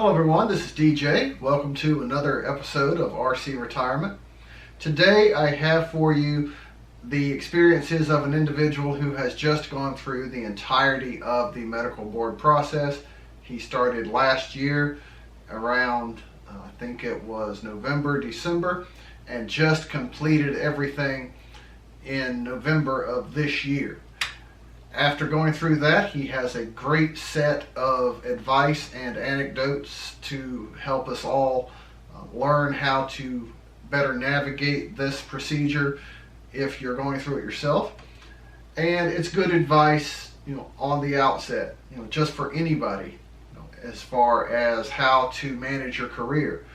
Hello everyone, this is DJ. Welcome to another episode of RC Retirement. Today I have for you the experiences of an individual who has just gone through the entirety of the medical board process. He started last year around, I think it was November, December, and just completed everything in November of this year. After going through that, he has a great set of advice and anecdotes to help us all learn how to better navigate this procedure if you're going through it yourself. And it's good advice, on the outset, just for anybody, as far as how to manage your career.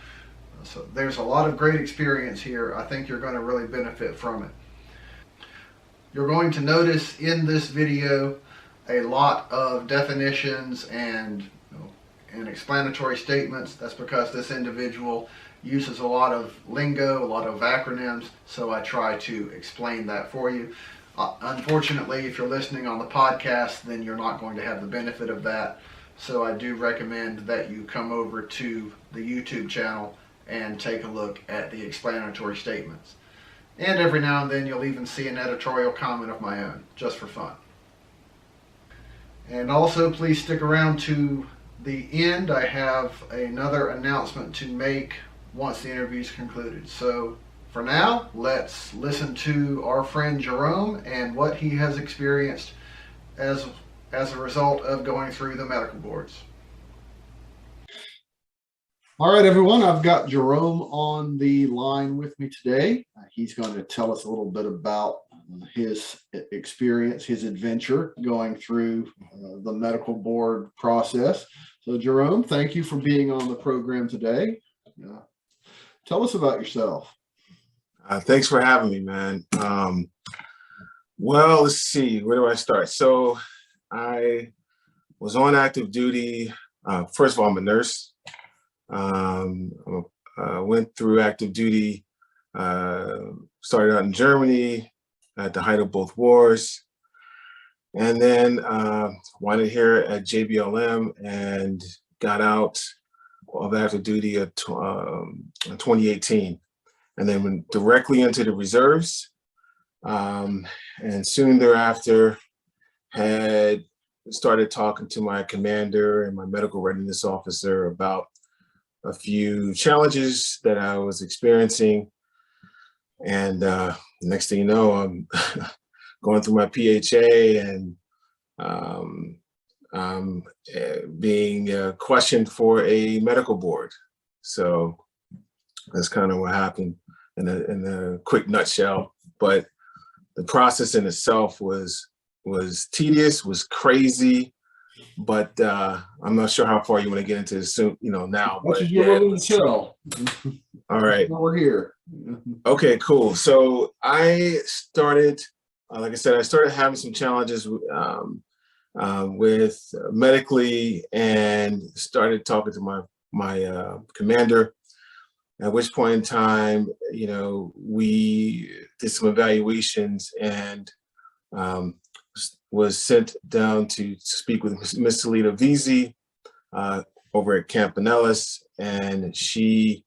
So there's a lot of great experience here. I think you're going to really benefit from it. You're going to notice in this video a lot of definitions and explanatory statements. That's because this individual uses a lot of lingo, a lot of acronyms, so I try to explain that for you. Unfortunately, if you're listening on the podcast, then you're not going to have the benefit of that. So I do recommend that you come over to the YouTube channel and take a look at the explanatory statements. And every now and then you'll even see an editorial comment of my own, just for fun. And also please stick around to the end. I have another announcement to make once the interview is concluded. So for now, let's listen to our friend Jerome and what he has experienced as a result of going through the medical boards. All right, everyone, I've got Jerome on the line with me today. He's going to tell us a little bit about his experience, his adventure going through the medical board process. So, Jerome, thank you for being on the program today. Tell us about yourself. Thanks for having me, man. Well, let's see, where do I start? So I was on active duty. First of all, I'm a nurse. Went through active duty, started out in Germany at the height of both wars, and then wanted here at JBLM and got out of active duty in 2018, and then went directly into the reserves, and soon thereafter had started talking to my commander and my medical readiness officer about a few challenges that I was experiencing. And next thing you know, I'm going through my PHA and I'm being questioned for a medical board. So that's kind of what happened in a quick nutshell. But the process in itself was tedious, was crazy. But I'm not sure how far you want to get into this soon, now. What is your willing to tell? All right. We're here. Okay, cool. So I started, like I said, I started having some challenges with medically, and started talking to my commander. At which point in time, we did some evaluations and was sent down to speak with Miss Salita Vizi over at Camp Pinellas, and she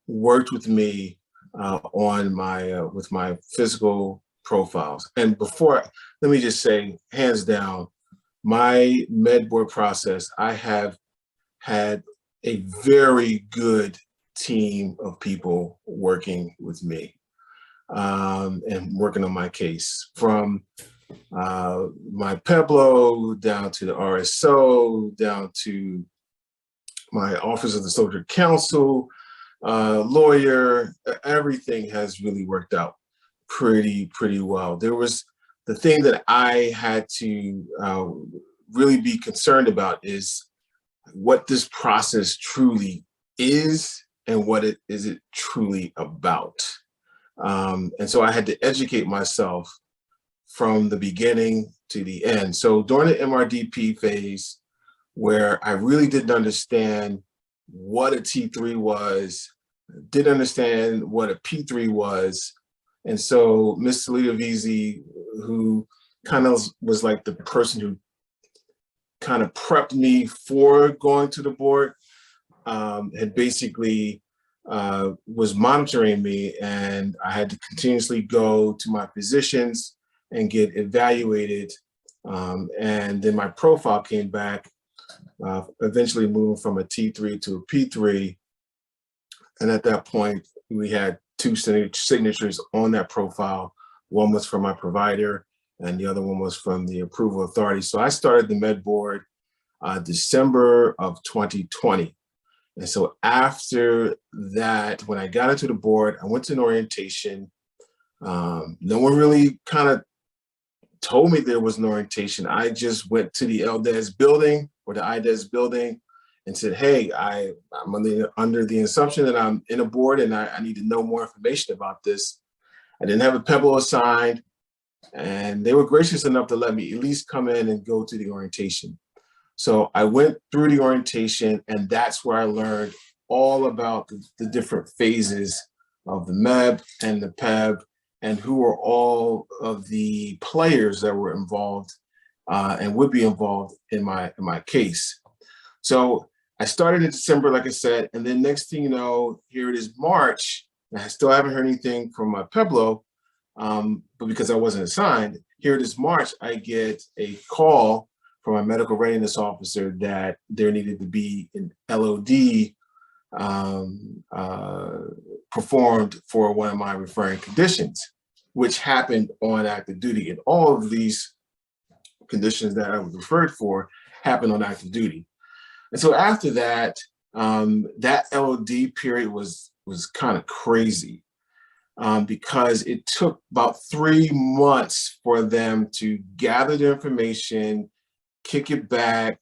worked with me on with my physical profiles. And before, let me just say, hands down, my med board process, I have had a very good team of people working with me and working on my case, from my PEBLO down to the RSO, down to my Office of the Soldier Council, lawyer. Everything has really worked out pretty well. There was the thing that I had to really be concerned about is what this process truly is and what it truly about. And so I had to educate myself from the beginning to the end. So during the MRDP phase, where I really didn't understand what a T3 was, didn't understand what a P3 was. And so Ms. Salita Vizi, who kind of was like the person who kind of prepped me for going to the board, had basically was monitoring me, and I had to continuously go to my physicians and get evaluated. And then my profile came back, eventually moving from a T3 to a P3. And at that point, we had two signatures on that profile. One was from my provider, and the other one was from the approval authority. So I started the med board December of 2020. And so after that, when I got into the board, I went to an orientation. No one really kind of told me there was an orientation. I just went to the LDES building or the IDES building and said, hey, I'm under the assumption that I'm in a board and I need to know more information about this. I didn't have a PEBLO assigned, and they were gracious enough to let me at least come in and go to the orientation. So I went through the orientation, and that's where I learned all about the different phases of the MEB and the PEB, and who were all of the players that were involved and would be involved in my case. So I started in December, like I said, and then next thing you know, here it is March, and I still haven't heard anything from my PEBLO, but because I wasn't assigned, here it is March, I get a call from a medical readiness officer that there needed to be an LOD performed for one of my referring conditions, which happened on active duty. And all of these conditions that I was referred for happened on active duty. And so after that, that LOD period was kind of crazy because it took about 3 months for them to gather the information, kick it back,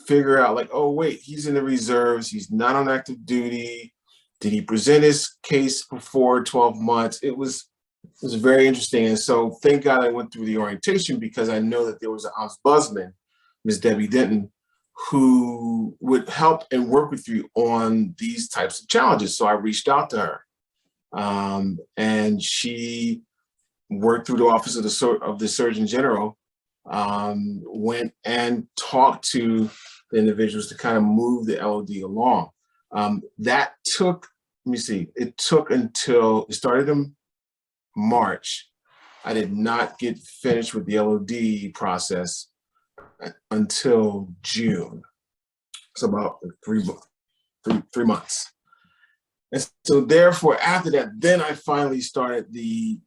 figure out like, oh wait, he's in the reserves, he's not on active duty. Did he present his case before 12 months? It was very interesting. And so thank God I went through the orientation, because I know that there was an ombudsman, Ms. Debbie Denton, who would help and work with you on these types of challenges. So I reached out to her, and she worked through the office of the Surgeon General, went and talked to the individuals to kind of move the LOD along. That took, let me see, it took until, it started in March. I did not get finished with the LOD process until June. It's about 3 months. And so therefore, after that, then I finally started the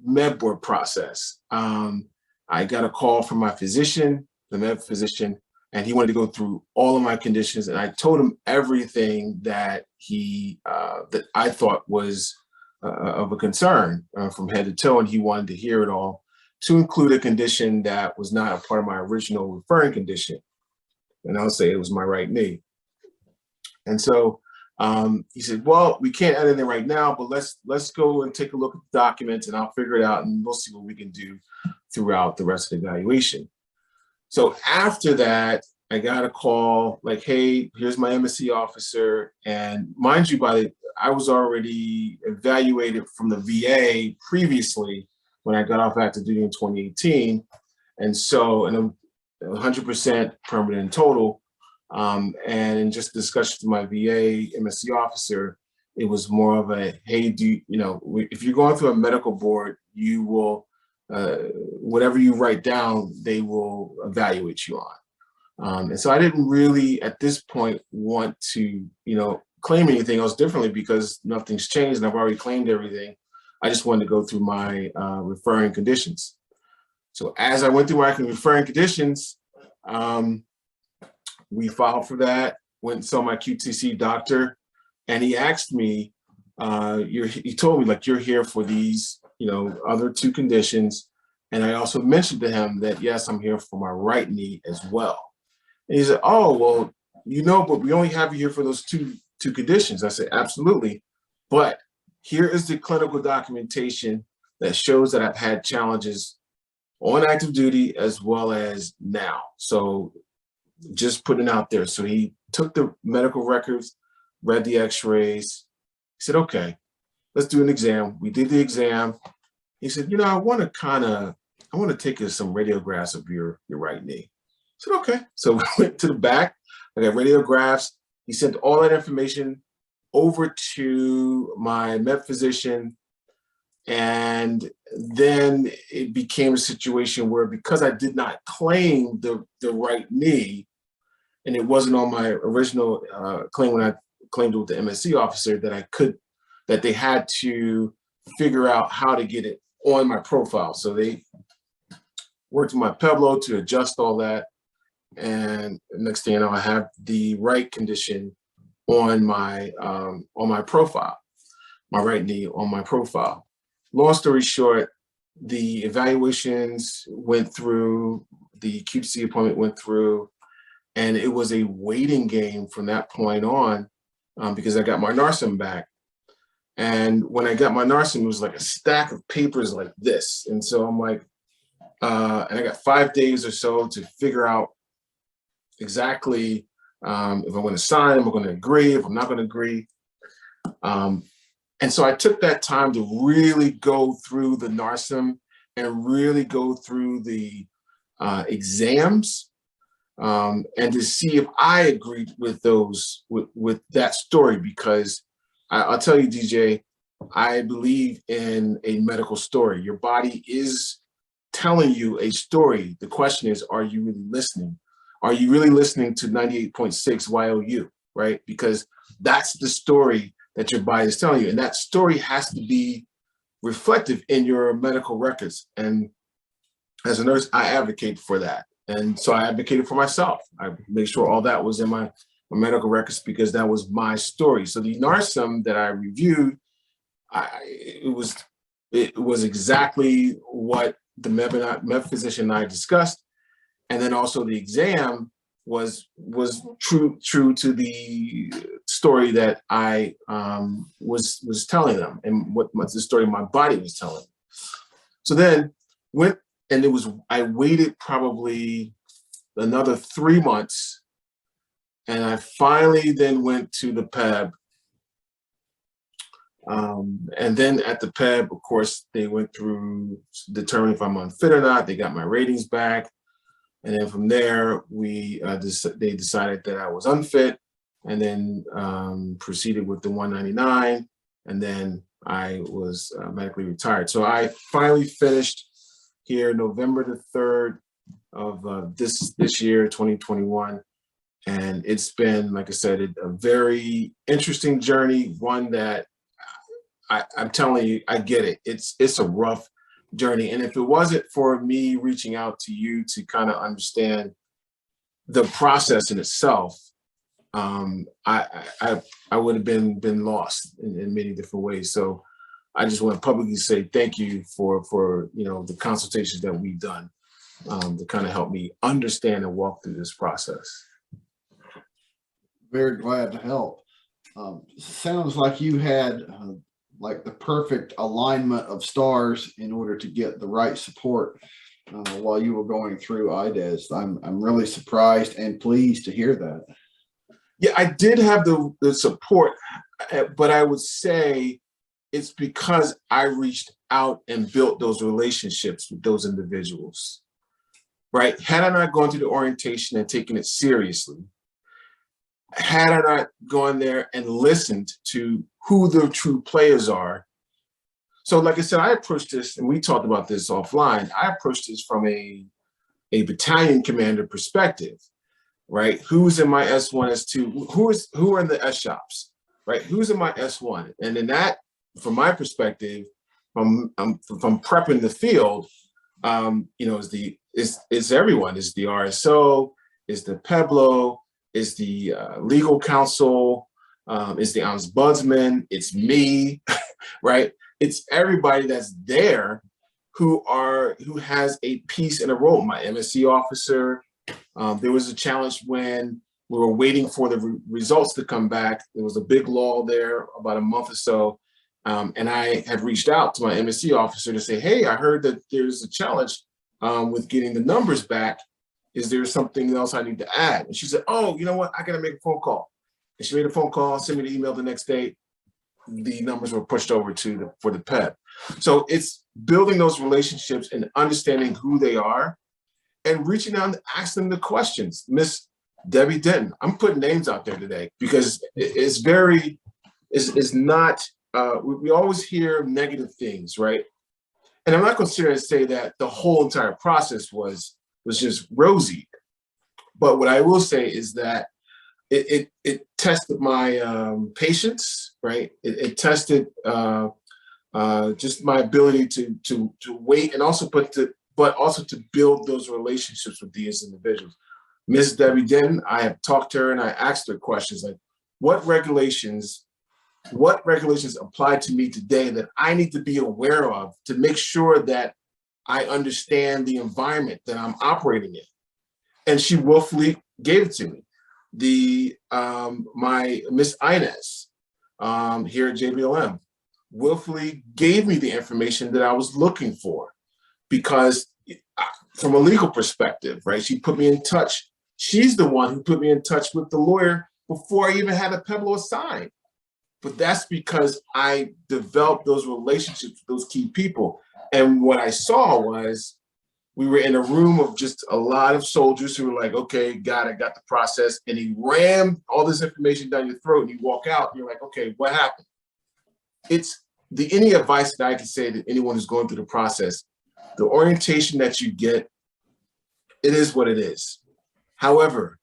med board process. I got a call from my physician, the med physician, and he wanted to go through all of my conditions. And I told him everything that that I thought was of a concern from head to toe, and he wanted to hear it all, to include a condition that was not a part of my original referring condition. And I'll say it was my right knee. And so he said, well, we can't add anything right now, but let's go and take a look at the documents, and I'll figure it out, and we'll see what we can do throughout the rest of the evaluation. So after that, I got a call like, hey, here's my MSc officer. And mind you, I was already evaluated from the VA previously when I got off active duty in 2018. And so, and I'm 100% permanent in total. And in just discussion with my VA MSc officer, it was more of a, hey, if you're going through a medical board, you will, whatever you write down, they will evaluate you on. And so I didn't really, at this point, want to, claim anything else differently, because nothing's changed and I've already claimed everything. I just wanted to go through my referring conditions. So as I went through my referring conditions, we filed for that, went and saw my QTC doctor, and he asked me, he told me, like, you're here for these, other 2 conditions. And I also mentioned to him that, yes, I'm here for my right knee as well. And he said, oh, well, but we only have you here for those two conditions. I said, absolutely. But here is the clinical documentation that shows that I've had challenges on active duty as well as now. So just putting it out there. So he took the medical records, read the x-rays. He said, okay, let's do an exam. We did the exam. He said, I want to take some radiographs of your right knee. I said, okay. So we went to the back. I got radiographs. He sent all that information over to my med physician. And then it became a situation where, because I did not claim the right knee, and it wasn't on my original claim when I claimed it with the MSC officer, that they had to figure out how to get it on my profile. So they worked with my PEBLO to adjust all that. And next thing you know, I have the right condition on my profile, my right knee on my profile. Long story short, the evaluations went through, the QTC appointment went through, and it was a waiting game from that point on, because I got my NARSUM back. And when I got my NARSUM, it was like a stack of papers like this. And so I'm like, and I got 5 days or so to figure out exactly if I'm going to sign, if I'm going to agree, if I'm not going to agree. And so I took that time to really go through the NARSUM and really go through the exams, and to see if I agreed with those, with that story, because I'll tell you, DJ, I believe in a medical story. Your body is telling you a story. The question is, are you really listening? Are you really listening to 98.6 YOU, right? Because that's the story that your body is telling you. And that story has to be reflective in your medical records. And as a nurse, I advocate for that. And so I advocated for myself. I made sure all that was in my medical records, because that was my story. So the NARSUM that I reviewed, it was exactly what the med physician and I discussed. And then also the exam was true to the story that I was telling them, and what the story my body was telling. So then I waited probably another 3 months, and I finally then went to the PEB. And then at the PEB, of course, they went through determining if I'm unfit or not. They got my ratings back. And then from there, they decided that I was unfit, and then proceeded with the 199. And then I was medically retired. So I finally finished here November the 3rd of this year, 2021. And it's been, like I said, a very interesting journey, one that I'm telling you, I get it. It's a rough journey. And if it wasn't for me reaching out to you to kind of understand the process in itself, I would have been lost in many different ways. So I just want to publicly say thank you for the consultations that we've done to kind of help me understand and walk through this process. Very glad to help. Sounds like you had like the perfect alignment of stars in order to get the right support while you were going through IDES. I'm really surprised and pleased to hear that. Yeah, I did have the support, but I would say it's because I reached out and built those relationships with those individuals, right? Had I not gone through the orientation and taken it seriously, had I not gone there and listened to who the true players are. So like I said, I approached this, and we talked about this offline, I approached this from a battalion commander perspective, right? Who's in my S1, S2, who are in the S shops, right? Who's in my S1? And in that, from my perspective, from prepping the field, is everyone, is the RSO, is the PEBLO, is the legal counsel, is the ombudsman, it's me, right? It's everybody that's there who has a piece in a role. My MSC officer, there was a challenge when we were waiting for the results to come back. There was a big lull there about a month or so. And I had reached out to my MSC officer to say, hey, I heard that there's a challenge with getting the numbers back. Is there something else I need to add? And she said, oh, you know what? I got to make a phone call. And she made a phone call, sent me the email the next day. The numbers were pushed over for the PEB. So it's building those relationships and understanding who they are and reaching out and asking them the questions. Miss, Debbie Denton. I'm putting names out there today because it's not, we always hear negative things, right? And I'm not going to sit here and say that the whole entire process was just rosy. But what I will say is that it tested my patience, right? It tested just my ability to wait, and also but also to build those relationships with these individuals. Miss Debbie Denton, I have talked to her and I asked her questions like, what regulations apply to me today that I need to be aware of to make sure that I understand the environment that I'm operating in? And she willfully gave it to me. My Miss IDES here at JBLM willfully gave me the information that I was looking for, because from a legal perspective, right? She put me in touch. She's the one who put me in touch with the lawyer before I even had a PEBLO assigned. But that's because I developed those relationships with those key people. And what I saw was, we were in a room of just a lot of soldiers who were like, okay, got it, got the process. And he rammed all this information down your throat and you walk out and you're like, okay, what happened? Any advice that I can say to anyone who's going through the process, the orientation that you get, it is what it is. However,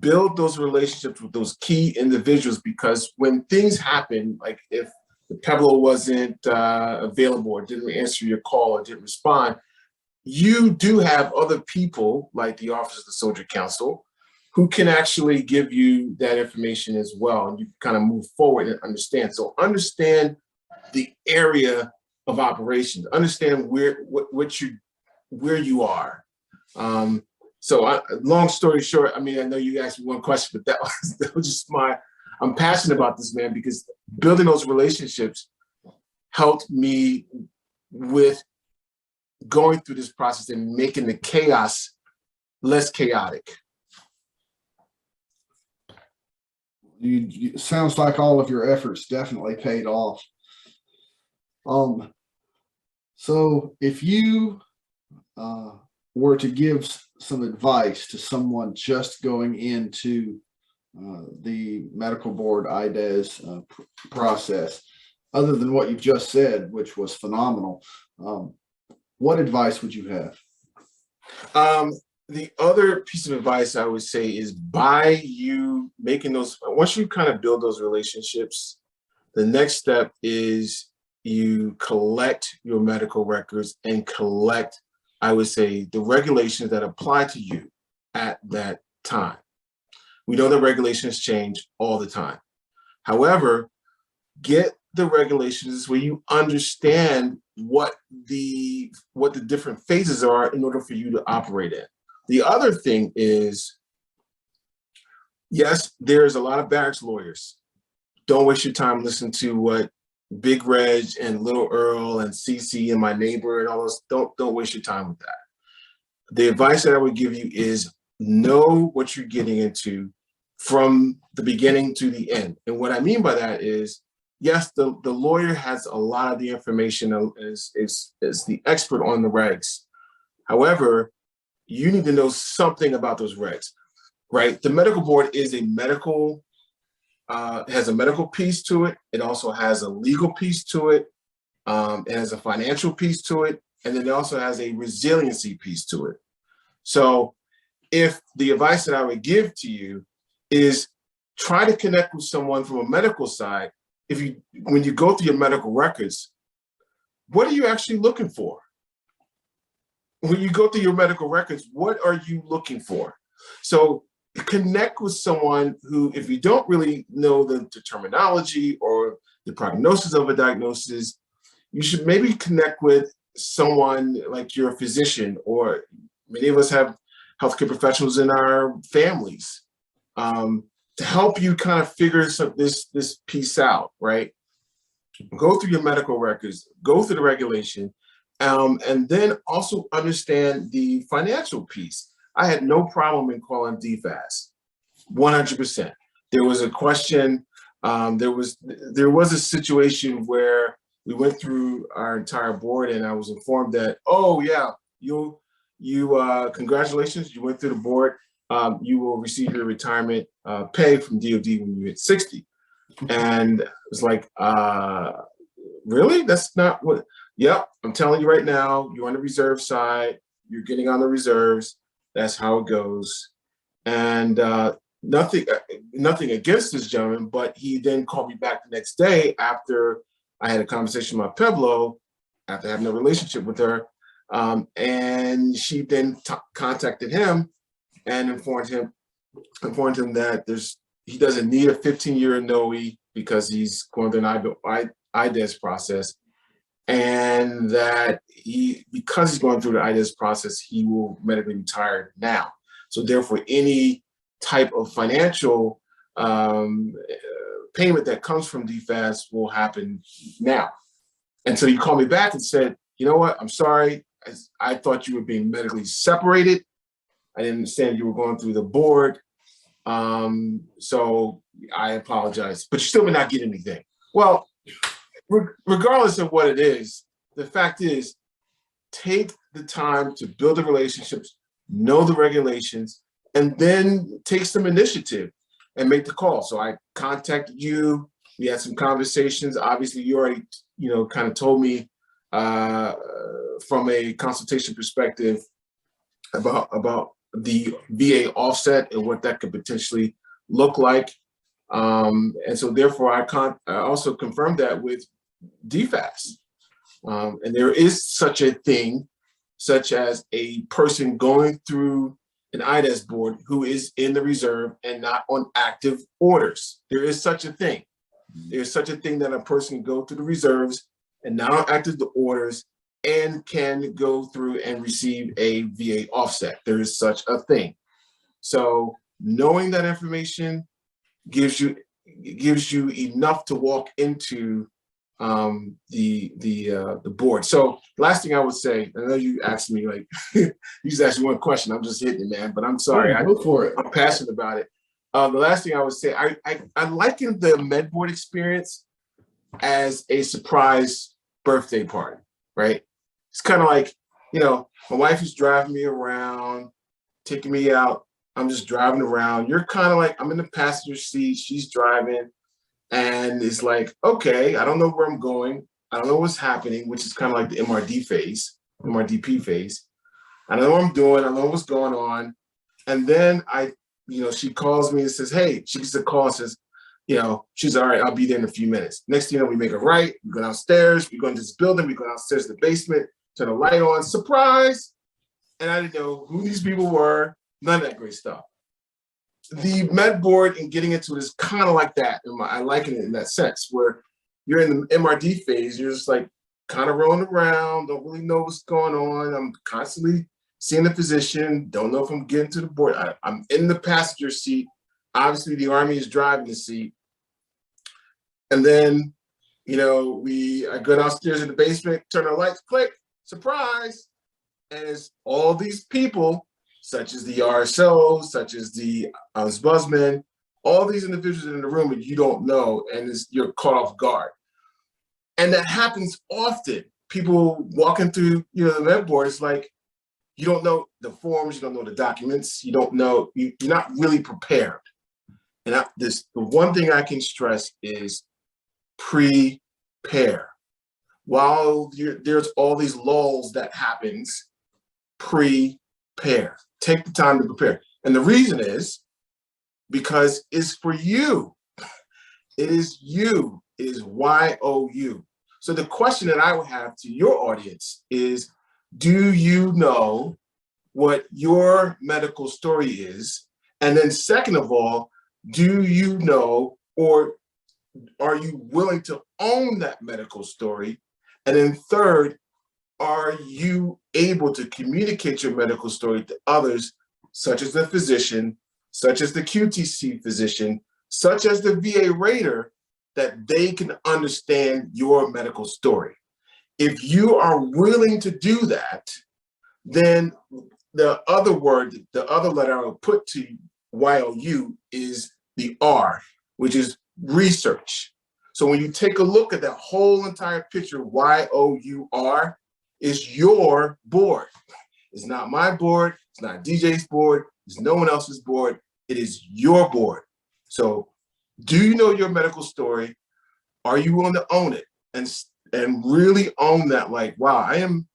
build those relationships with those key individuals, because when things happen, like if the PEBLO wasn't available or didn't answer your call or didn't respond, you do have other people like the Office of the Soldier Council who can actually give you that information as well. And you kind of move forward and understand. So understand the area of operations, understand where you are. Long story short, I mean, I know you asked me one question, but that was just I'm passionate about this, man, because building those relationships helped me with going through this process and making the chaos less chaotic. Sounds like all of your efforts definitely paid off. So if you were to give some advice to someone just going into the medical board IDES process, other than what you've just said, which was phenomenal, what advice would you have? The other piece of advice I would say is once you kind of build those relationships, the next step is you collect your medical records and collect, I would say, the regulations that apply to you at that time. We know that regulations change all the time. However, get the regulations where you understand what the different phases are in order for you to operate in. The other thing is, yes, there's a lot of barracks lawyers. Don't waste your time listening to what Big Reg and Little Earl and CC and my neighbor and all those. Don't waste your time with that. The advice that I would give you is know what you're getting into from the beginning to the end. And what I mean by that is, yes, the lawyer has a lot of the information, is the expert on the regs. However, you need to know something about those regs, right? The medical board is a medical, has a medical piece to it. It also has a legal piece to it. It has a financial piece to it. And then it also has a resiliency piece to it. So if the advice that I would give to you is try to connect with someone from a medical side, when you go through your medical records, what are you actually looking for? When you go through your medical records, what are you looking for? So connect with someone who, if you don't really know the terminology or the prognosis of a diagnosis, you should maybe connect with someone like your physician, or many of us have healthcare professionals in our families, to help you kind of figure this piece out, right? Go through your medical records, go through the regulation, and then also understand the financial piece. I had no problem in calling DFAS, 100%. There was a question, there was a situation where we went through our entire board and I was informed that, oh yeah, congratulations, you went through the board. you will receive your retirement pay from DOD when you hit 60. And it's like, really? That's not what, yep, I'm telling you right now, you're on the reserve side, you're getting on the reserves, that's how it goes. And nothing against this gentleman, but he then called me back the next day after I had a conversation with my PEBLO, after having a relationship with her. And she then contacted him and informed him that he doesn't need a 15-year NOE because he's going through an IDES process, and that because he's going through the IDES process, he will medically retire now. So therefore, any type of financial payment that comes from DFAS will happen now. And so he called me back and said, you know what, I'm sorry, I thought you were being medically separated. I didn't understand you were going through the board. So I apologize, but you still may not get anything. Well, regardless of what it is, the fact is, take the time to build the relationships, know the regulations, and then take some initiative and make the call. So I contacted you, we had some conversations. Obviously, you already, kind of told me from a consultation perspective about the VA offset and what that could potentially look like. And so therefore, I also confirmed that with DFAS. And there is such a thing, such as a person going through an IDES board who is in the reserve and not on active orders. There is such a thing. There's such a thing that a person can go through the reserves and not on active orders and can go through and receive a VA offset. There is such a thing. So knowing that information gives you enough to walk into the board. So last thing I would say, I know you asked me, like, you just asked me one question. I'm just hitting it, man, but I'm sorry. Go for it. I'm passionate about it. The last thing I would say, I liken the med board experience as a surprise birthday party, right? It's kind of like, my wife is driving me around, taking me out. I'm just driving around. You're kind of like, I'm in the passenger seat, she's driving. And it's like, okay, I don't know where I'm going. I don't know what's happening, which is kind of like the MRDP phase. I don't know what I'm doing. I don't know what's going on. And then she calls me and says, hey, she gets a call and says, she's all right, I'll be there in a few minutes. Next thing you know, we make a right, we go downstairs, we go into this building, we go downstairs to the basement, turn the light on, surprise. And I didn't know who these people were, none of that great stuff. The med board and getting into it is kind of like that. I liken it in that sense, where you're in the MRD phase, you're just like kind of rolling around, don't really know what's going on. I'm constantly seeing the physician, don't know if I'm getting to the board. I'm in the passenger seat. Obviously, the Army is driving the seat. And then, I go downstairs in the basement, turn the lights, click, surprise. And it's all these people, such as the RSO, such as the ombudsman, all these individuals in the room that you don't know, and you're caught off guard. And that happens often. People walking through, the med board, it's like, you don't know the forms, you don't know the documents, you don't know, you're not really prepared. And the one thing I can stress is prepare. While there's all these lulls that happens, prepare. Take the time to prepare. And the reason is because it's for you. It is you. It is YOU. So the question that I would have to your audience is, do you know what your medical story is? And then second of all, do you know, or are you willing to own that medical story? And then third, are you able to communicate your medical story to others, such as the physician, such as the QTC physician, such as the VA rater, that they can understand your medical story? If you are willing to do that, then the other letter I will put to YOU is the R, which is research. So when you take a look at that whole entire picture, YOUR is your board. It's not my board. It's not DJ's board. It's no one else's board. It is your board. So do you know your medical story? Are you willing to own it and really own that? Like, wow, I'm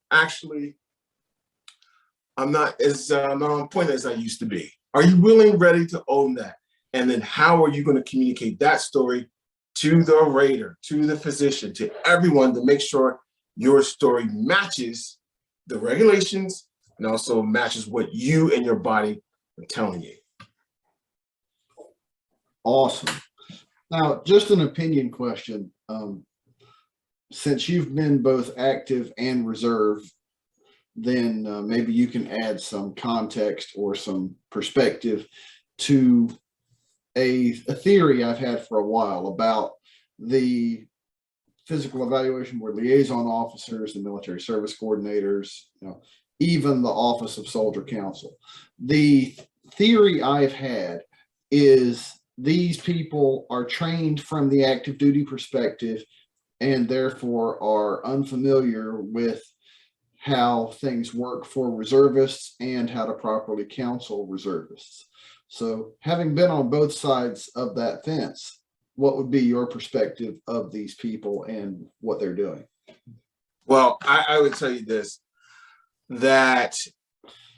not as on point as I used to be. Are you willing, ready to own that? And then how are you going to communicate that story to the rater, to the physician, to everyone to make sure your story matches the regulations and also matches what you and your body are telling you? Awesome. Now, just an opinion question. Since you've been both active and reserve, then maybe you can add some context or some perspective to a theory I've had for a while about the physical evaluation board liaison officers, the military service coordinators, even the Office of Soldier Counsel. The theory I've had is these people are trained from the active duty perspective and therefore are unfamiliar with how things work for reservists and how to properly counsel reservists. So having been on both sides of that fence, what would be your perspective of these people and what they're doing? Well, I would tell you this, that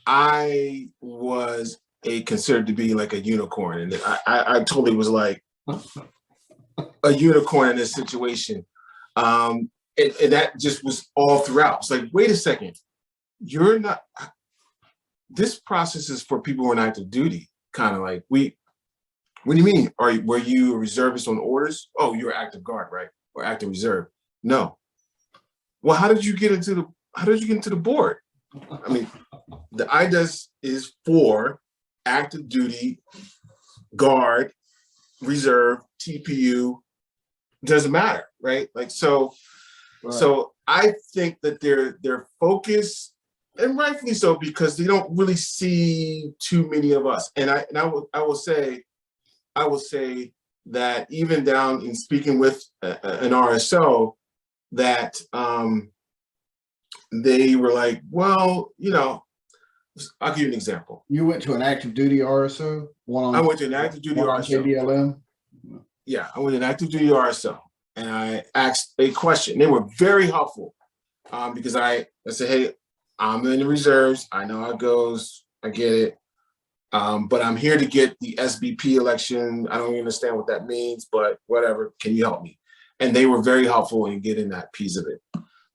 I was considered to be like a unicorn. And I totally was like a unicorn in this situation. And that just was all throughout. It's like, wait a second, you're not, this process is for people who are on active duty. Kind of like, what do you mean? Were you a reservist on orders? Oh, you're active guard, right? Or active reserve? No. Well, how did you get into the board? I mean, the IDES is for active duty, guard, reserve, TPU, doesn't matter, right? Like, so, right. So I think that their focus, and rightfully so, because they don't really see too many of us. And I will say that even down in speaking with an RSO, that they were like, well, I'll give you an example. You went to an active duty RSO? I went to an active duty RSO. KBLM? Yeah, I went to an active duty RSO, and I asked a question. They were very helpful because I said, hey, I'm in the reserves. I know how it goes. I get it. But I'm here to get the SBP election. I don't even understand what that means, but whatever. Can you help me? And they were very helpful in getting that piece of it.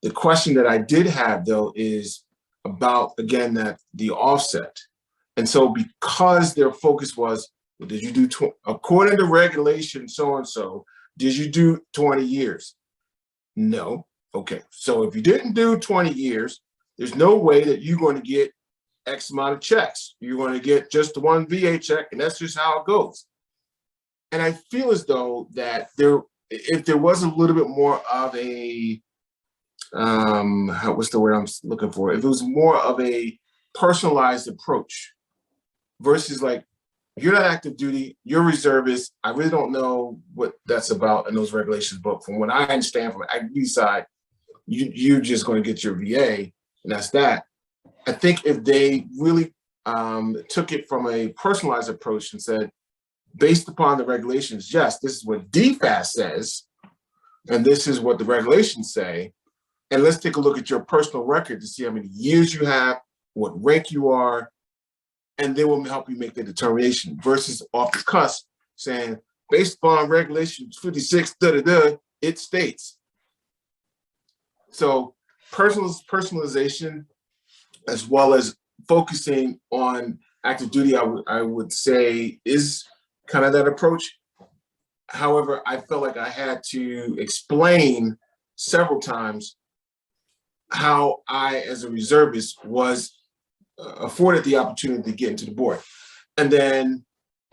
The question that I did have, though, is about, again, the offset. And so because their focus was, well, did you do, according to regulation, so-and-so, did you do 20 years? No. Okay. So if you didn't do 20 years, there's no way that you're going to get X amount of checks. You're going to get just the one VA check, and that's just how it goes. And I feel as though that if there was a little bit more of a, what's the word I'm looking for? If it was more of a personalized approach versus like, you're not active duty, you're reservist. I really don't know what that's about in those regulations, but from what I understand from the active duty side, you're just going to get your VA, and that's that. I think if they really took it from a personalized approach and said, based upon the regulations, yes, this is what DFAS says, and this is what the regulations say, and let's take a look at your personal record to see how many years you have, what rank you are, and they will help you make the determination versus off the cusp saying, based upon regulations 56, it states. So personalization, as well as focusing on active duty, I would say is kind of that approach. However, I felt like I had to explain several times how I, as a reservist, was afforded the opportunity to get into the board. And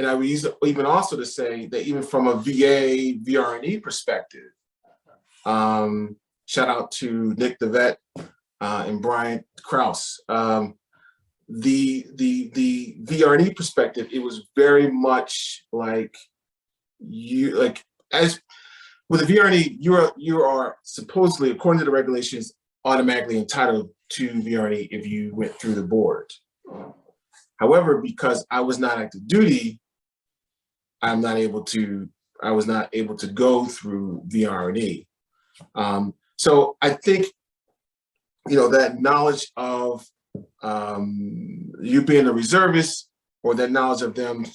I would use even also to say that even from a VA, VR&E perspective, shout out to Nick the Vet and Brian Krause. The VR&E perspective, it was very much like as with the VR&E, you are supposedly, according to the regulations, automatically entitled to VR&E if you went through the board. However, because I was not active duty, I was not able to go through VR&E. So I think, that knowledge of you being a reservist, or that knowledge of them,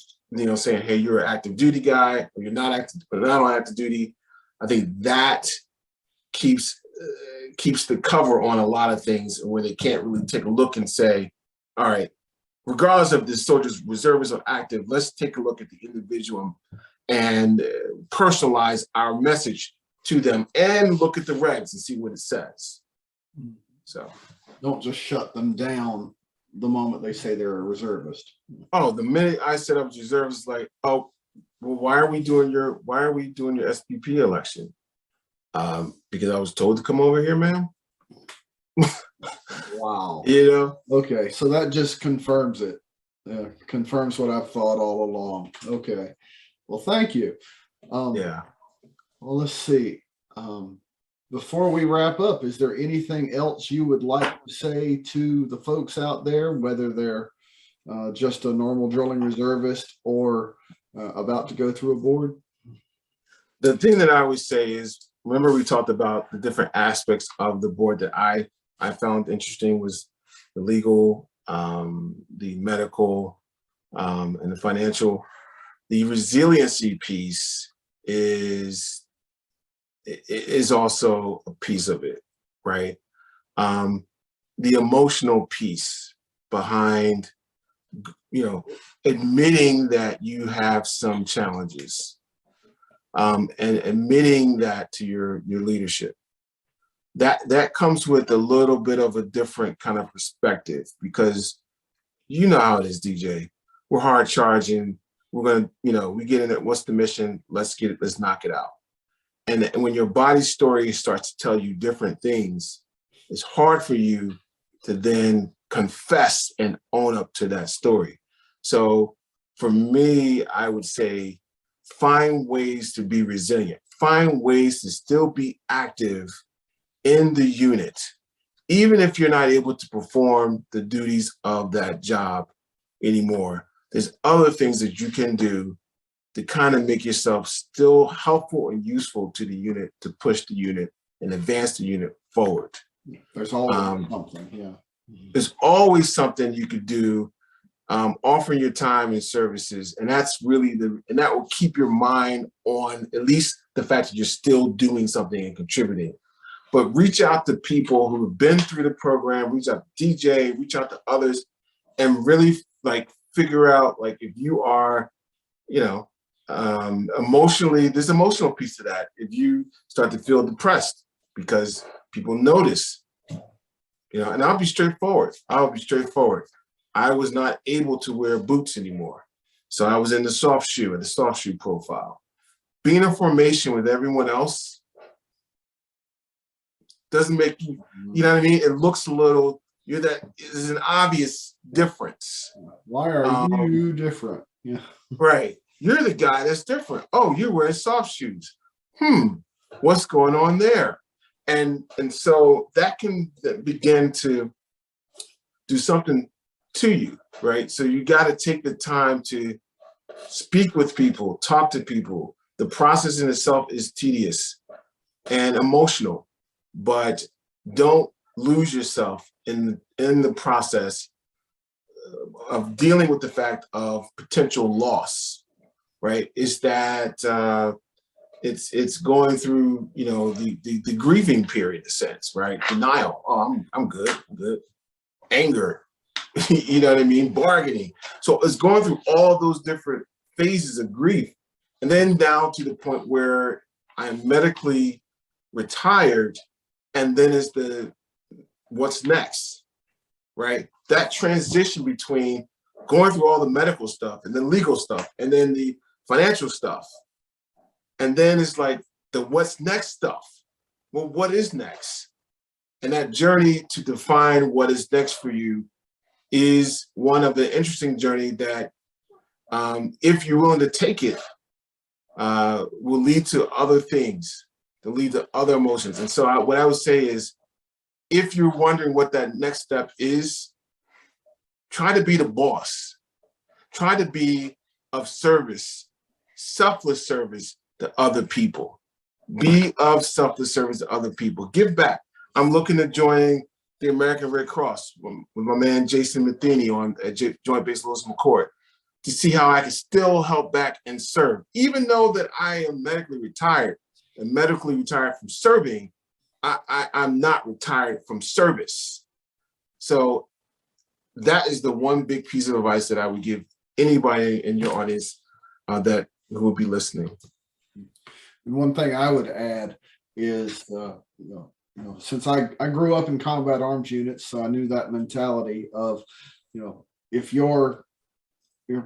saying, hey, you're an active duty guy, or you're not on active duty, I think that keeps the cover on a lot of things where they can't really take a look and say, all right, regardless of the soldier's reservist or active, let's take a look at the individual and personalize our message to them and look at the regs and see what it says. So don't just shut them down the moment they say they're a reservist. Oh, the minute I said I was reservist, like, oh, well, why are we doing your SPP election? Because I was told to come over here, ma'am. Wow. Okay, so that just confirms it. Confirms what I've thought all along. Okay. Well, thank you. Yeah. Well, let's see. Before we wrap up, is there anything else you would like to say to the folks out there, whether they're just a normal drilling reservist or about to go through a board? The thing that I always say is, remember we talked about the different aspects of the board that I found interesting was the legal, the medical, and the financial. The resiliency piece is also a piece of it, right? The emotional piece behind, admitting that you have some challenges, and admitting that to your leadership. That comes with a little bit of a different kind of perspective, because you know how it is, DJ. We're hard charging. We're gonna, we get in it. What's the mission? Let's knock it out. And when your body story starts to tell you different things, it's hard for you to then confess and own up to that story. So for me, I would say, find ways to be resilient, find ways to still be active in the unit, even if you're not able to perform the duties of that job anymore. There's other things that you can do to kind of make yourself still helpful and useful to the unit, to push the unit and advance the unit forward. There's always something, yeah. There's always something you could do, offering your time and services, and that's really and that will keep your mind on at least the fact that you're still doing something and contributing. But reach out to people who have been through the program, reach out to DJ, reach out to others, and really figure out if you are, emotionally, there's an emotional piece to that. If you start to feel depressed because people notice, and I'll be straightforward. I was not able to wear boots anymore. So I was in the soft shoe profile. Being in formation with everyone else doesn't make you, you know what I mean? It looks a little, there's an obvious difference. Why are you different? Yeah. Right. You're the guy that's different. Oh, you're wearing soft shoes. What's going on there? And so that can begin to do something to you, right? So you got to take the time to speak with people, talk to people. The process in itself is tedious and emotional, but don't lose yourself in the process of dealing with the fact of potential loss, right? It's that it's going through, the grieving period, in a sense, right? Denial. Oh, I'm good. Anger, you know what I mean? Bargaining. So it's going through all those different phases of grief, and then down to the point where I'm medically retired, and then it's what's next, right? That transition between going through all the medical stuff and then legal stuff and then the financial stuff. And then it's the what's next stuff. Well, what is next? And that journey to define what is next for you is one of the interesting journey that, if you're willing to take it, will lead to other things, to lead to other emotions. And so what I would say is, if you're wondering what that next step is, try to be the boss. Try to be of service, selfless service to other people. Be of selfless service to other people. Give back. I'm looking to join the American Red Cross with my man Jason Matheny on Joint Base Lewis McCourt to see how I can still help back and serve. Even though that I am medically retired and medically retired from serving, I'm not retired from service. So that is the one big piece of advice that I would give anybody in your audience that who will be listening. And one thing I would add is, since I grew up in combat arms units, so I knew that mentality of, if you're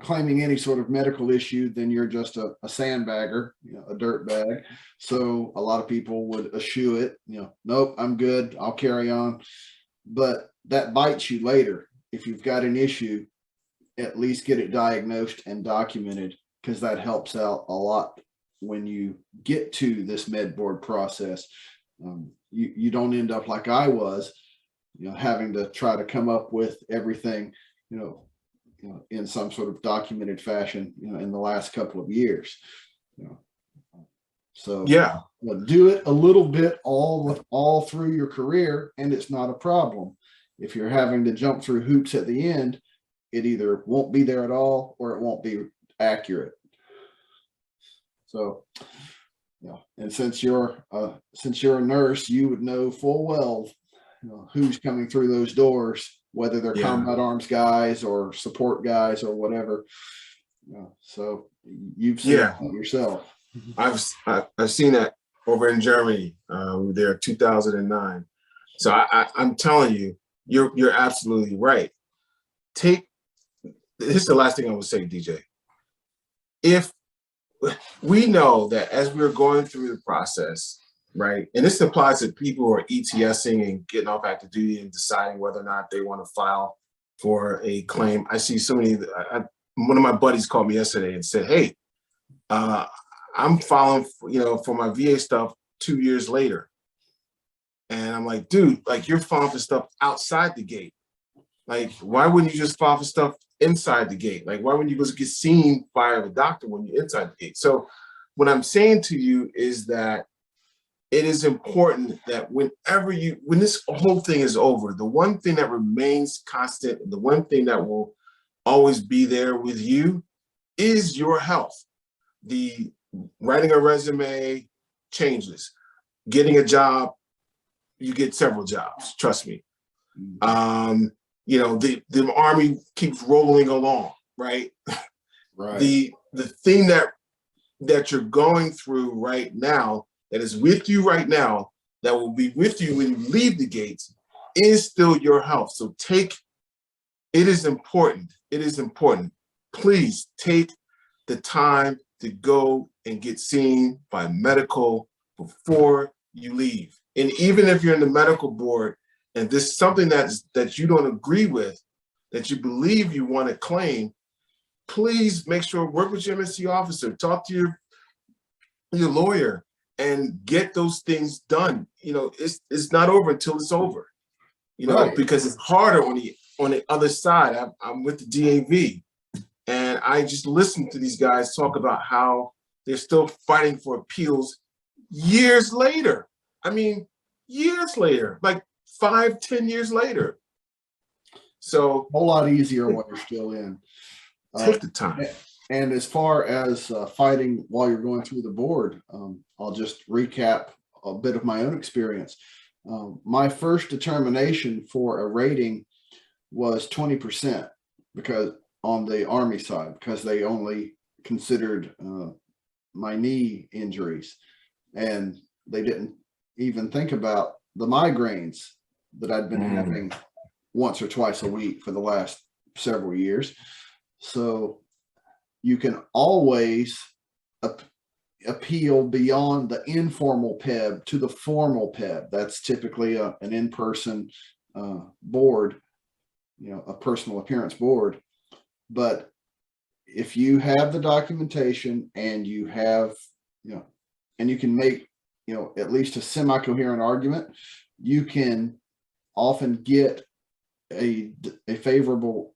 claiming any sort of medical issue, then you're just a sandbagger, a dirt bag. So a lot of people would eschew it, nope, I'm good, I'll carry on. But that bites you later. If you've got an issue, at least get it diagnosed and documented, because that helps out a lot when you get to this med board process. You don't end up like I was, having to try to come up with everything, in some sort of documented fashion, in the last couple of years. So yeah, do it a little bit all through your career, and it's not a problem. If you're having to jump through hoops at the end, it either won't be there at all or it won't be accurate. So, and since you're a nurse, you would know full well, who's coming through those doors, whether they're combat arms guys or support guys or whatever. So you've seen it yourself. I've seen that over in Germany. We were there in 2009. So I'm telling you, you're absolutely right. This is the last thing I would say, DJ. If we know that as we're going through the process, right, and this applies to people who are ETSing and getting off active duty and deciding whether or not they want to file for a claim. I see so many. One of my buddies called me yesterday and said, "Hey, I'm filing, for my VA stuff 2 years later." And I'm like, dude, like, you're filing for stuff outside the gate. Like, why wouldn't you just file for stuff inside the gate? Like, why wouldn't you just get seen by a doctor when you're inside the gate? So what I'm saying to you is that it is important that when this whole thing is over, the one thing that remains constant, the one thing that will always be there with you is your health. The writing a resume changes. Getting a job, you get several jobs, trust me. The Army keeps rolling along, right? Right. The thing that you're going through right now, that is with you right now, that will be with you when you leave the gates, is still your health. So it is important. It is important. Please take the time to go and get seen by medical before you leave. And even if you're in the medical board and this is something that you don't agree with, that you believe you want to claim, please make sure, work with your MSC officer, talk to your lawyer, and get those things done. It's not over until it's over. Right. Because it's harder on the other side. I'm with the DAV, and I just listen to these guys talk about how they're still fighting for appeals years later. I mean, years later, like 5-10 years later. So a whole lot easier when you're still in. Take the time. And as far as fighting while you're going through the board, I'll just recap a bit of my own experience. My first determination for a rating was 20%, because on the Army side, because they only considered my knee injuries, and they didn't even think about the migraines that I'd been having once or twice a week for the last several years. So you can always appeal beyond the informal PEB to the formal PEB. That's typically an in-person board, a personal appearance board. But if you have the documentation and you have, and you can make, at least a semi-coherent argument, you can often get a favorable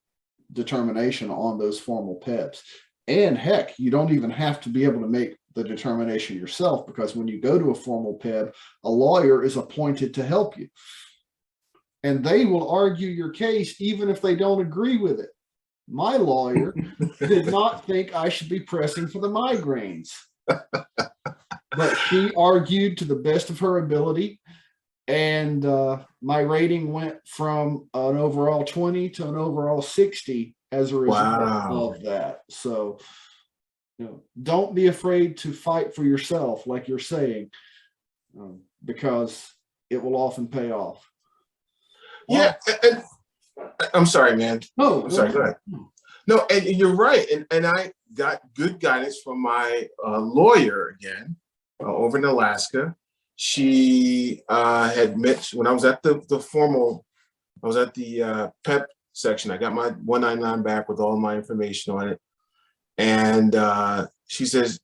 determination on those formal PEBs. And heck, you don't even have to be able to make the determination yourself, because when you go to a formal PEB, a lawyer is appointed to help you. And they will argue your case even if they don't agree with it. My lawyer did not think I should be pressing for the migraines, but she argued to the best of her ability. And my rating went from an overall 20 to an overall 60 as a result of that. So, don't be afraid to fight for yourself, like you're saying, because it will often pay off. Yeah, and I'm sorry, man. No, I'm sorry. Go ahead. No, and you're right. And I got good guidance from my lawyer again over in Alaska. She had mentioned when I was at the formal, I was at the PEP section. I got my 199 back with all my information on it. And she says,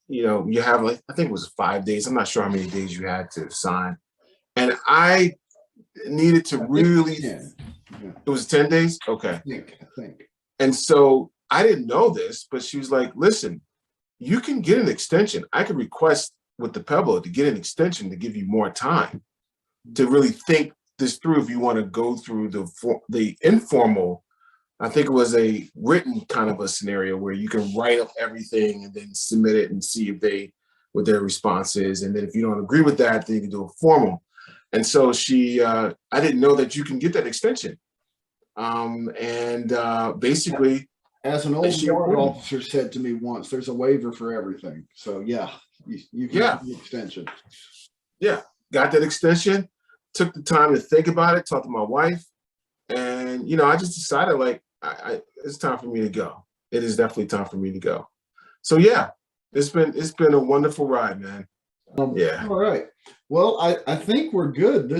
you have like, I think it was 5 days. I'm not sure how many days you had to sign. And I needed to really, it was 10 days? Okay. I think. And so I didn't know this, but she was like, listen, you can get an extension. I could request with the PEBLO to get an extension to give you more time to really think this through if you want to go through the informal. I think it was a written kind of a scenario where you can write up everything and then submit it and see if what their response is. And then if you don't agree with that, then you can do a formal. And so I didn't know that you can get that extension. Basically, as an old warrant officer said to me once, there's a waiver for everything. So yeah, you can get the extension. Yeah, got that extension, took the time to think about it, talked to my wife, and I just decided like it's time for me to go. It is definitely time for me to go. So yeah, it's been a wonderful ride, man. Yeah. All right. Well, I think we're good.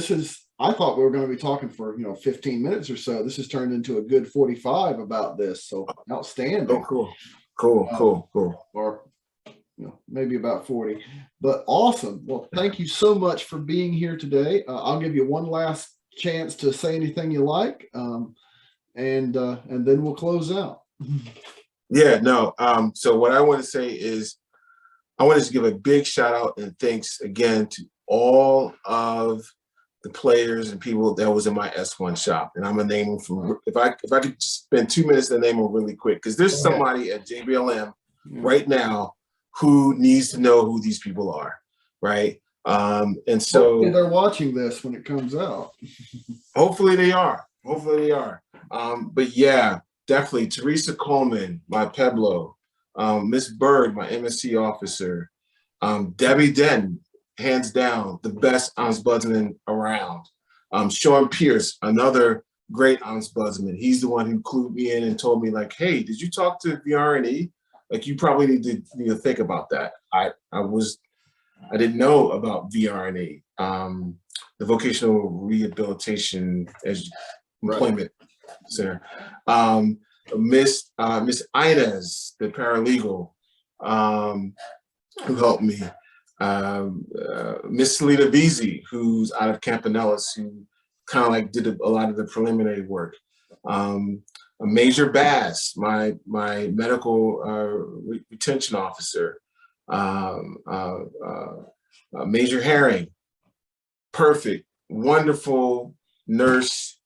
I thought we were going to be talking for 15 minutes or so. This has turned into a good 45 about this. So outstanding. Oh, cool. Or maybe about 40. But awesome. Well, thank you so much for being here today. I'll give you one last chance to say anything you like, and then we'll close out. Yeah. No. So what I want to say is, I want to give a big shout out and thanks again to all of the players and people that was in my S1 shop. And I'm gonna name them from, if I could spend 2 minutes to name them really quick, because there's somebody at JBLM right now who needs to know who these people are, right? And so hopefully they're watching this when it comes out. Hopefully they are. But yeah, definitely Teresa Coleman, my PEBLO, Miss Bird, my MSC officer, Debbie Denton, hands down the best ombudsman around. Sean Pierce, another great ombudsman. He's the one who clued me in and told me like, hey, did you talk to VR&E? Like, you probably need to think about that. I didn't know about VR&E, the Vocational Rehabilitation and Employment Center. Miss IDES, the paralegal, who helped me. Miss Salita Beasy, who's out of Campanellis, who kind of like did a lot of the preliminary work. Major Bass, my medical retention officer. Major Herring, perfect, wonderful nurse.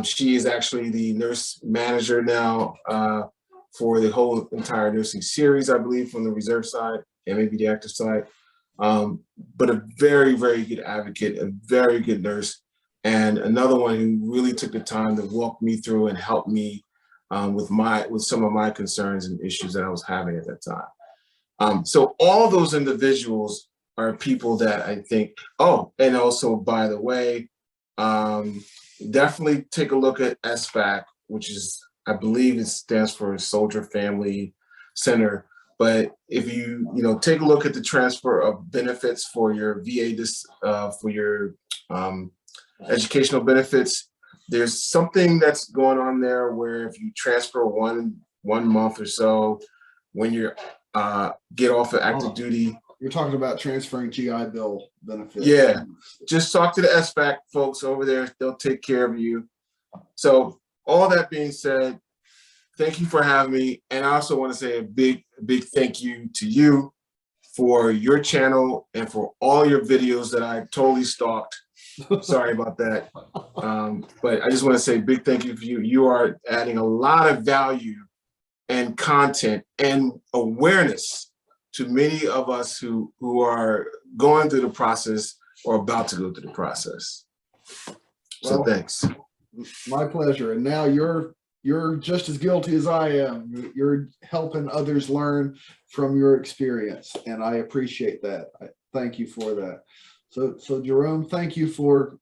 She is actually the nurse manager now for the whole entire nursing series, I believe, from the reserve side and maybe the active side. But a very, very good advocate, a very good nurse, and another one who really took the time to walk me through and help me with some of my concerns and issues that I was having at that time. So all those individuals are people that I think, and also, by the way, definitely take a look at SFAC, which is, I believe it stands for Soldier Family Center. But if you take a look at the transfer of benefits for your VA, for your educational benefits, there's something that's going on there where if you transfer one month or so, when you get off of active duty, You're talking about transferring GI Bill benefits. Yeah, just talk to the SFAC folks over there. They'll take care of you. So all that being said, thank you for having me. And I also want to say a big thank you to you for your channel and for all your videos that I totally stalked. Sorry about that. But I just want to say a big thank you for you. You are adding a lot of value and content and awareness to many of us who are going through the process or about to go through the process. So thanks. My pleasure. And now you're just as guilty as I am. You're helping others learn from your experience, and I appreciate that. Thank you for that. So Jerome, thank you for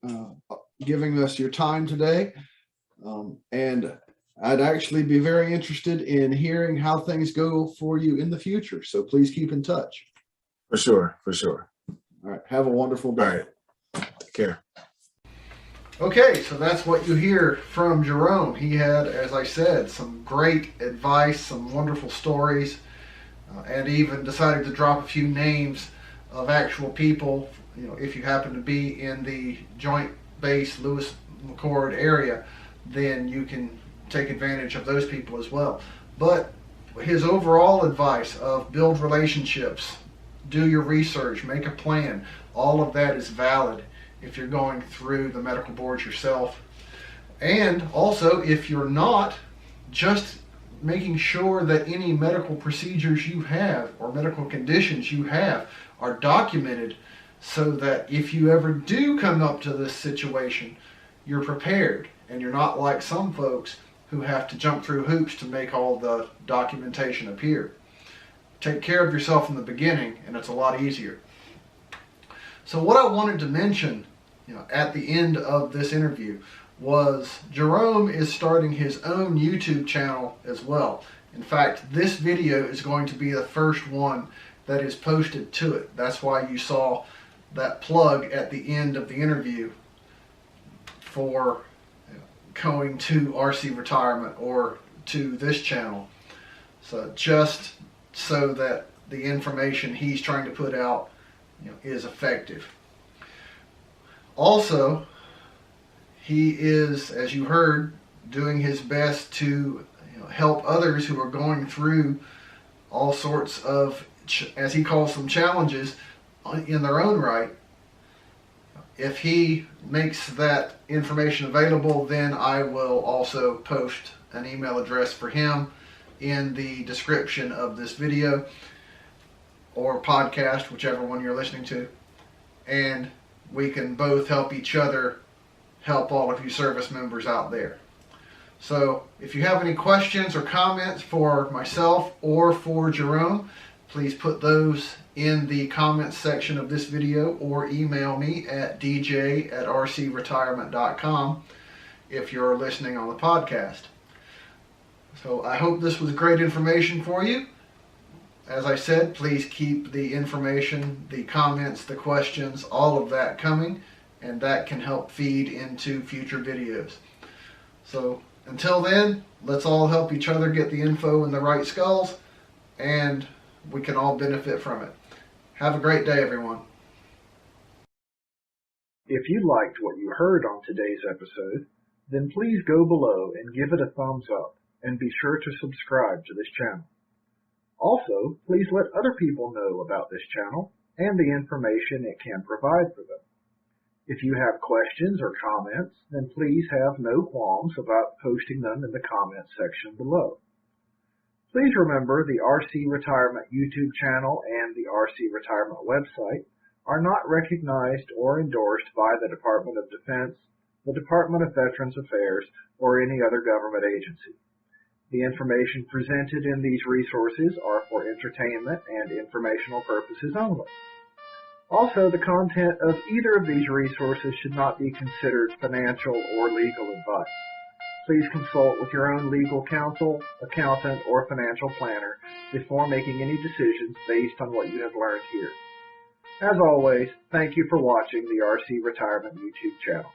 giving us your time today. And I'd actually be very interested in hearing how things go for you in the future. So please keep in touch. For sure, for sure. All right. Have a wonderful day. All right. Take care. Okay, so that's what you hear from Jerome. He had, as I said, some great advice, some wonderful stories, and even decided to drop a few names of actual people. You know, if you happen to be in the Joint Base Lewis McChord area, then you can take advantage of those people as well. But his overall advice of build relationships, do your research, make a plan, all of that is valid if you're going through the medical boards yourself. And also, if you're not, just making sure that any medical procedures you have or medical conditions you have are documented, so that if you ever do come up to this situation, you're prepared and you're not like some folks who have to jump through hoops to make all the documentation appear. Take care of yourself in the beginning and it's a lot easier. So what I wanted to mention, at the end of this interview was Jerome is starting his own YouTube channel as well. In fact, this video is going to be the first one that is posted to it. That's why you saw that plug at the end of the interview for going to RC Retirement or to this channel. So just so that the information he's trying to put out is effective. Also, he is, as you heard, doing his best to help others who are going through all sorts of, as he calls them, challenges in their own right. If he makes that information available, then I will also post an email address for him in the description of this video or podcast, whichever one you're listening to, and we can both help each other help all of you service members out there. So if you have any questions or comments for myself or for Jerome, please put those in the comments section of this video or email me at dj@rcretirement.com if you're listening on the podcast. So I hope this was great information for you. As I said, please keep the information, the comments, the questions, all of that coming, and that can help feed into future videos. So until then, let's all help each other get the info in the right skulls, and we can all benefit from it. Have a great day, everyone. If you liked what you heard on today's episode, then please go below and give it a thumbs up, and be sure to subscribe to this channel. Also, please let other people know about this channel and the information it can provide for them. If you have questions or comments, then please have no qualms about posting them in the comments section below. Please remember the RC Retirement YouTube channel and the RC Retirement website are not recognized or endorsed by the Department of Defense, the Department of Veterans Affairs, or any other government agency. The information presented in these resources are for entertainment and informational purposes only. Also, the content of either of these resources should not be considered financial or legal advice. Please consult with your own legal counsel, accountant, or financial planner before making any decisions based on what you have learned here. As always, thank you for watching the RC Retirement YouTube channel.